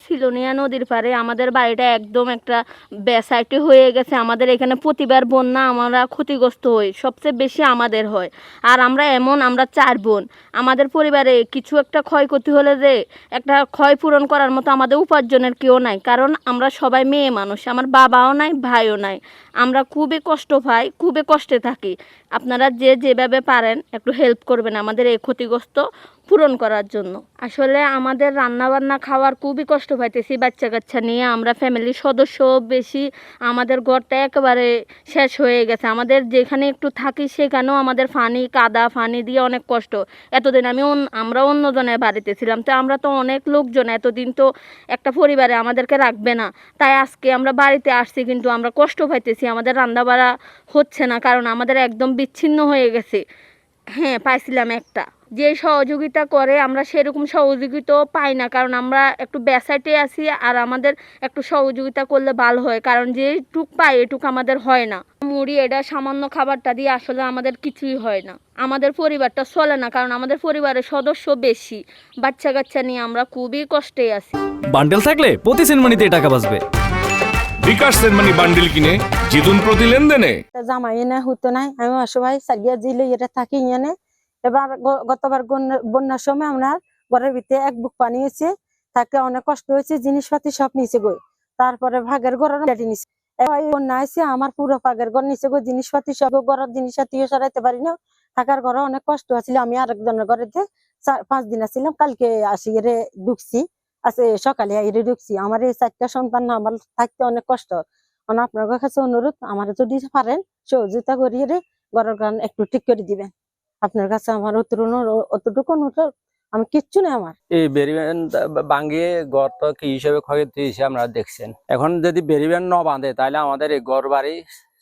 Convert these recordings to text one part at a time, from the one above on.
সিলোনিয়া নদীর পাড়ে আমাদের বাড়িটা একদম একটা বেসাইটে হয়ে গেছে। আমাদের এখানে প্রতিবার বন্যা আমরা ক্ষতিগ্রস্ত হই, সবচেয়ে বেশি আমাদের হয়। আর আমরা 4 বোন, আমাদের পরিবারে কিছু একটা ক্ষয়ক্ষতি হলে যে একটা ক্ষয় পূরণ করার মতো আমাদের উপার্জনের কেউ নাই, কারণ আমরা সবাই মেয়ে মানুষ, আমার বাবাও নাই ভাইও নাই। আমরা খুবই কষ্ট পাই, খুবই কষ্টে থাকি। আপনারা যে যেভাবে পারেন একটু হেল্প করবেন আমাদের এই ক্ষতিগ্রস্ত পূরণ করার জন্য। আসলে আমাদের রান্না বান্না খাওয়ার খুবই কষ্ট পাইতেছি বাচ্চা কাচ্চা নিয়ে, আমরা ফ্যামিলির সদস্য বেশি, আমাদের ঘরটা একেবারে শেষ হয়ে গেছে। আমাদের যেখানে একটু থাকি সেখানেও আমাদের কাদা ফানি দিয়ে অনেক কষ্ট। এতদিন আমরা অন্যজনের বাড়িতে ছিলাম, তো আমরা তো অনেক লোকজন, এতদিন তো একটা পরিবারে আমাদেরকে রাখবে না। তাই আজকে আমরা বাড়িতে আসছি, কিন্তু আমরা কষ্ট পাইতেছি, আমাদের রান্না বাড়া হচ্ছে না, কারণ আমাদের একদম বিচ্ছিন্ন হয়ে গেছে। হ্যাঁ, পাইছিলাম একটা, যে সহযোগিতা করে আমরা সেরকম সহযোগিতাও পাই না, কারণ আমরা একটু ব্যাসাইটে আছি। আর আমাদের একটু সহযোগিতা করলে ভালো হয়, কারণ যেটুক পাই এটুক আমাদের হয় না। মুড়ি এটা সামান্য খাবারটা দিয়ে আসলে আমাদের কিছুই হয় না, আমাদের পরিবারটা চলে না, কারণ আমাদের পরিবারের সদস্য বেশি, বাচ্চা কাচ্চা নিয়ে আমরা খুবই কষ্টে আছি। বান্ডেল থাকলে প্রতি সেনমানিতে টাকা বাঁচবে। বিকাশ সেনমানি বান্ডিল কিনে জিতুন প্রতি লেনদেনে। জামাই এনে হতো নাই, আমি অসহায় সারিয়া জিলে এটা থাকি এনে। এবার গতবার বন্যার সময় আমরা ঘরের ভিতরে 1 বুক পানি হয়েছে, থাকতে অনেক কষ্ট হয়েছে, জিনিসপাতি সব নিচে গই। তারপরে ভাগের ঘর নিচে, বন্যা হয়েছে আমার পুরো ভাগের ঘর নিচে গই, জিনিসপাতি সব ঘরের জিনিসপাতিও সরাইতে পারি না, থাকার ঘরে অনেক কষ্ট আছিল। আমি আরেকজনের ঘরে 5 দিন আসছিলাম, কালকে আসি এরে ঢুকছি, সকালে এরে ঢুকছি। আমার এই 4টা সন্তান, আমার থাকতে অনেক কষ্ট। আপনার কাছে অনুরোধ, আমার যদি পারেন সহযোগিতা করিয়ে ঘরের গান একটু ঠিক করে দিবেন। আপনার কাছে আমার অতটুকু অনুরোধ, আমি কিচ্ছু নেই আমার। এই বেরিবেন ভাঙ্গিয়ে ঘর তো কি হিসেবে ক্ষয়ক্ষতি হিসেবে আপনারা দেখছেন। এখন যদি বেরিবেন ন বাঁধে তাহলে আমাদের এই ঘর বাড়ি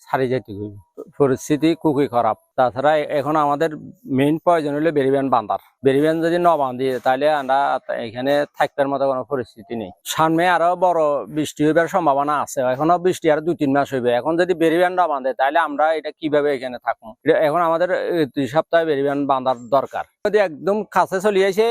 ছাড়ি যেতে হইবে, পরিস্থিতি খুবই খারাপ। তাছাড়া এখন আমাদের মেইন প্রয়োজন হলো বেরিবেন বাঁধার। বেরিবেন যদি ন বাঁধি তাহলে আমরা এখানে থাকবার মতো কোনো পরিস্থিতি নেই। সামনে আরো বড় বৃষ্টি হইবার সম্ভাবনা আছে, এখনো বৃষ্টি আর 2-3 মাস হইবে। এখন যদি বেরিবেন না বাঁধে তাহলে আমরা এটা কিভাবে এখানে থাকবো? এখন আমাদের 2 সপ্তাহে বেরিবেন বাঁধার দরকার। যদি একদম কাছে চলে আসে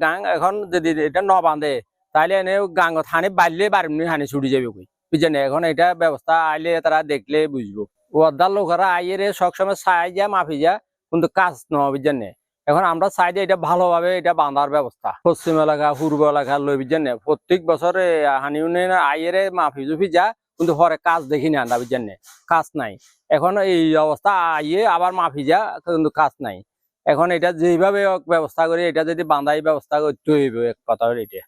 গাং, এখন যদি এটা ন বাঁধে তাহলে এনে গাঙ্গ হানি বাড়লে বাড়ি হানি ছুটি যাবে কই, বুঝছেন? এখন এটা ব্যবস্থা আইলে তারা দেখলে বুঝবো। ওয়াদার লোকেরা আইয়ে সবসময় চাই যা মাফি যা, কিন্তু কাজ নয়, বুঝছেন? এখন আমরা চাই যে এটা ভালোভাবে এটা বাঁধার ব্যবস্থা, পশ্চিম এলাকা পূর্ব এলাকা লই, বুঝছেন? প্রত্যেক বছর হানি উন্নয়ন আইয়ে মাফি জুফি যা, কিন্তু পরে কাজ দেখি না আমরা, বুঝছেন? কাজ নাই। এখন এই অবস্থা আইয়ে আবার মাফি যা, কিন্তু কাজ নাই। এখন এটা যেভাবে ব্যবস্থা করি, এটা যদি বাঁধাই ব্যবস্থা করতে হইবে, এক কথা এটা।